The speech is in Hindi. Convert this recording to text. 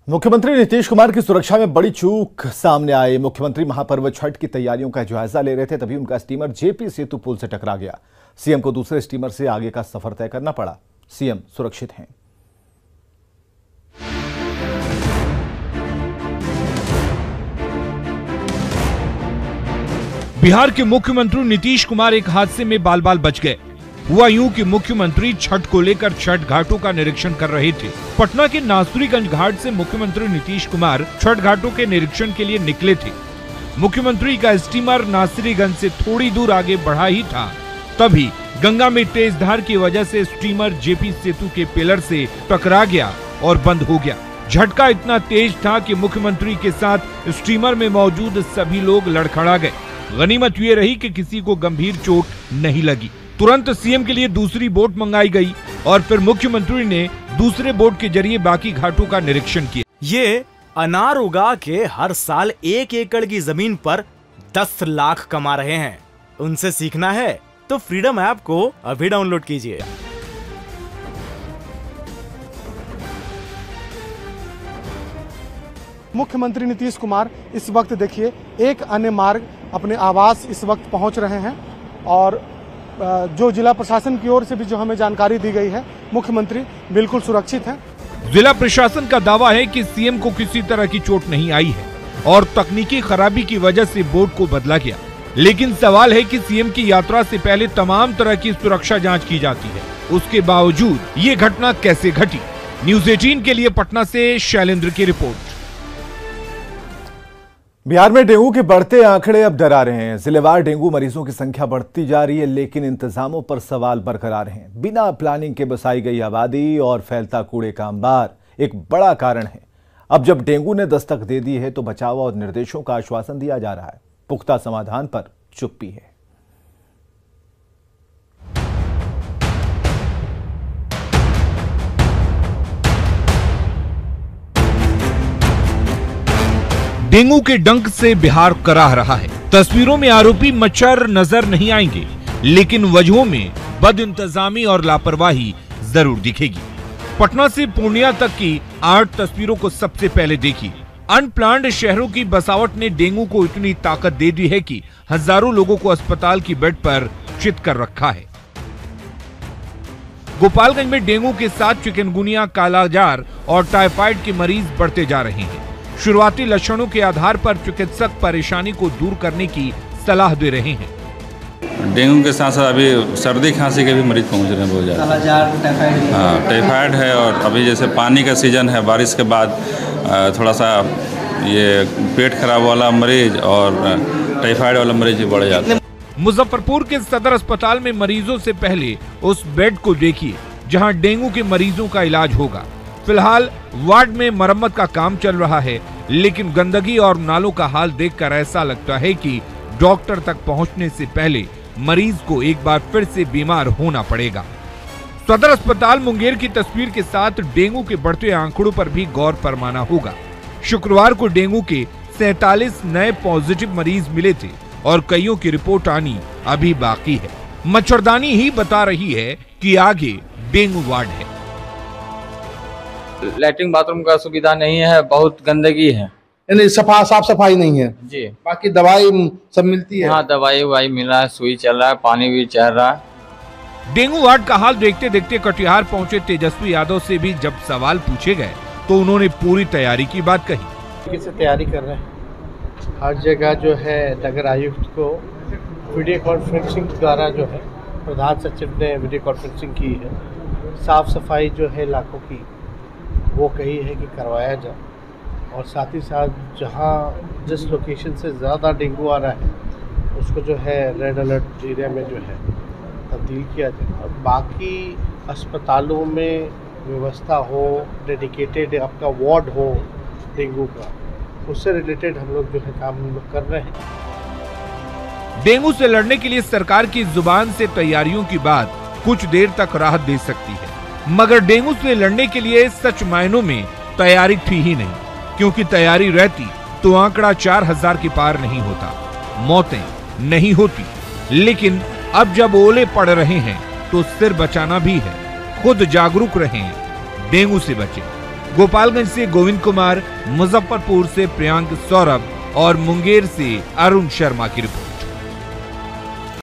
मुख्यमंत्री नीतीश कुमार की सुरक्षा में बड़ी चूक सामने आई। मुख्यमंत्री महापर्व छठ की तैयारियों का जायजा ले रहे थे, तभी उनका स्टीमर जेपी सेतु पुल से टकरा गया। सीएम को दूसरे स्टीमर से आगे का सफर तय करना पड़ा। सीएम सुरक्षित हैं। बिहार के मुख्यमंत्री नीतीश कुमार एक हादसे में बाल बाल बच गए। हुआ यूं कि मुख्यमंत्री छठ को लेकर छठ घाटों का निरीक्षण कर रहे थे। पटना के नासुरीगंज घाट से मुख्यमंत्री नीतीश कुमार छठ घाटों के निरीक्षण के लिए निकले थे। मुख्यमंत्री का स्टीमर नासुरीगंज से थोड़ी दूर आगे बढ़ा ही था, तभी गंगा में तेज धार की वजह से स्टीमर जेपी सेतु के पिलर से टकरा गया और बंद हो गया। झटका इतना तेज था कि मुख्यमंत्री के साथ स्टीमर में मौजूद सभी लोग लड़खड़ा गए। गनीमत ये रही कि किसी को गंभीर चोट नहीं लगी। तुरंत सीएम के लिए दूसरी बोट मंगाई गई और फिर मुख्यमंत्री ने दूसरे बोट के जरिए बाकी घाटों का निरीक्षण किया। ये अनार उगा के हर साल 1 एकड़ की जमीन पर 10 लाख कमा रहे हैं। उनसे सीखना है तो फ्रीडम ऐप को अभी डाउनलोड कीजिए। मुख्यमंत्री नीतीश कुमार इस वक्त देखिए एक अन्य मार्ग अपने आवास इस वक्त पहुंच रहे हैं और जो जिला प्रशासन की ओर से भी जो हमें जानकारी दी गई है, मुख्यमंत्री बिल्कुल सुरक्षित हैं। जिला प्रशासन का दावा है कि सीएम को किसी तरह की चोट नहीं आई है और तकनीकी खराबी की वजह से बोट को बदला गया। लेकिन सवाल है कि सीएम की यात्रा से पहले तमाम तरह की सुरक्षा जांच की जाती है, उसके बावजूद ये घटना कैसे घटी? न्यूज़ 18 के लिए पटना से शैलेंद्र की रिपोर्ट। बिहार में डेंगू के बढ़ते आंकड़े अब डरा रहे हैं। जिलेवार डेंगू मरीजों की संख्या बढ़ती जा रही है, लेकिन इंतजामों पर सवाल बरकरार हैं। बिना प्लानिंग के बसाई गई आबादी और फैलता कूड़े का अंबार एक बड़ा कारण है। अब जब डेंगू ने दस्तक दे दी है तो बचाव और निर्देशों का आश्वासन दिया जा रहा है, पुख्ता समाधान पर चुप्पी है। डेंगू के डंक से बिहार कराह रहा है। तस्वीरों में आरोपी मच्छर नजर नहीं आएंगे, लेकिन वजहों में बदइंतजामी और लापरवाही जरूर दिखेगी। पटना से पूर्णिया तक की 8 तस्वीरों को सबसे पहले देखिए। अनप्लान्ड शहरों की बसावट ने डेंगू को इतनी ताकत दे दी है कि हजारों लोगों को अस्पताल की बेड पर चित कर रखा है। गोपालगंज में डेंगू के साथ चिकनगुनिया, कालाजार और टाइफाइड के मरीज बढ़ते जा रहे हैं। शुरुआती लक्षणों के आधार पर चिकित्सक परेशानी को दूर करने की सलाह दे रहे हैं। डेंगू के साथ साथ अभी सर्दी खांसी के भी मरीज पहुंच रहे हैं बहुत ज़्यादा। हाँ, टाइफाइड है और अभी जैसे पानी का सीजन है, बारिश के बाद थोड़ा सा ये पेट खराब वाला मरीज और टाइफाइड वाला मरीज भी बढ़ जाते हैं। मुजफ्फरपुर के सदर अस्पताल में मरीजों से पहले उस बेड को देखिए जहां डेंगू के मरीजों का इलाज होगा। फिलहाल वार्ड में मरम्मत का काम चल रहा है, लेकिन गंदगी और नालों का हाल देखकर ऐसा लगता है कि डॉक्टर तक पहुंचने से पहले मरीज को एक बार फिर से बीमार होना पड़ेगा। सदर अस्पताल मुंगेर की तस्वीर के साथ डेंगू के बढ़ते आंकड़ों पर भी गौर फरमाना होगा। शुक्रवार को डेंगू के 47 नए पॉजिटिव मरीज मिले थे और कईयों की रिपोर्ट आनी अभी बाकी है। मच्छरदानी ही बता रही है कि आगे डेंगू वार्ड है। लैट्रिन बाथरूम का सुविधा नहीं है, बहुत गंदगी है, साफ सफाई नहीं है जी। बाकी दवाई सब मिलती है। हाँ, दवाई मिल रहा है, सुई चल रहा है, पानी भी चल रहा है। डेंगू वार्ड का हाल देखते देखते कटिहार पहुंचे तेजस्वी यादव से भी जब सवाल पूछे गए तो उन्होंने पूरी तैयारी की बात कही। किससे तैयारी कर रहे हैं? हर जगह जो है नगर आयुक्त को वीडियो कॉन्फ्रेंसिंग द्वारा जो है प्रधान सचिव ने वीडियो कॉन्फ्रेंसिंग की है। साफ सफाई जो है इलाकों की वो कही है कि करवाया जाए और साथ ही साथ जहां जिस लोकेशन से ज़्यादा डेंगू आ रहा है उसको जो है रेड अलर्ट एरिया में जो है तब्दील किया जाए और बाकी अस्पतालों में व्यवस्था हो, डेडिकेटेड आपका वार्ड हो डेंगू का, उससे रिलेटेड हम लोग जो है काम कर रहे हैं। डेंगू से लड़ने के लिए सरकार की जुबान से तैयारियों की बात कुछ देर तक राहत दे सकती है, मगर डेंगू से लड़ने के लिए सच मायनों में तैयारी थी ही नहीं, क्योंकि तैयारी रहती तो आंकड़ा 4000 के पार नहीं होता, मौतें नहीं होती। लेकिन अब जब ओले पड़ रहे हैं तो सिर बचाना भी है। खुद जागरूक रहें, डेंगू से बचें। गोपालगंज से गोविंद कुमार, मुजफ्फरपुर से प्रियांक सौरभ और मुंगेर से अरुण शर्मा की रिपोर्ट।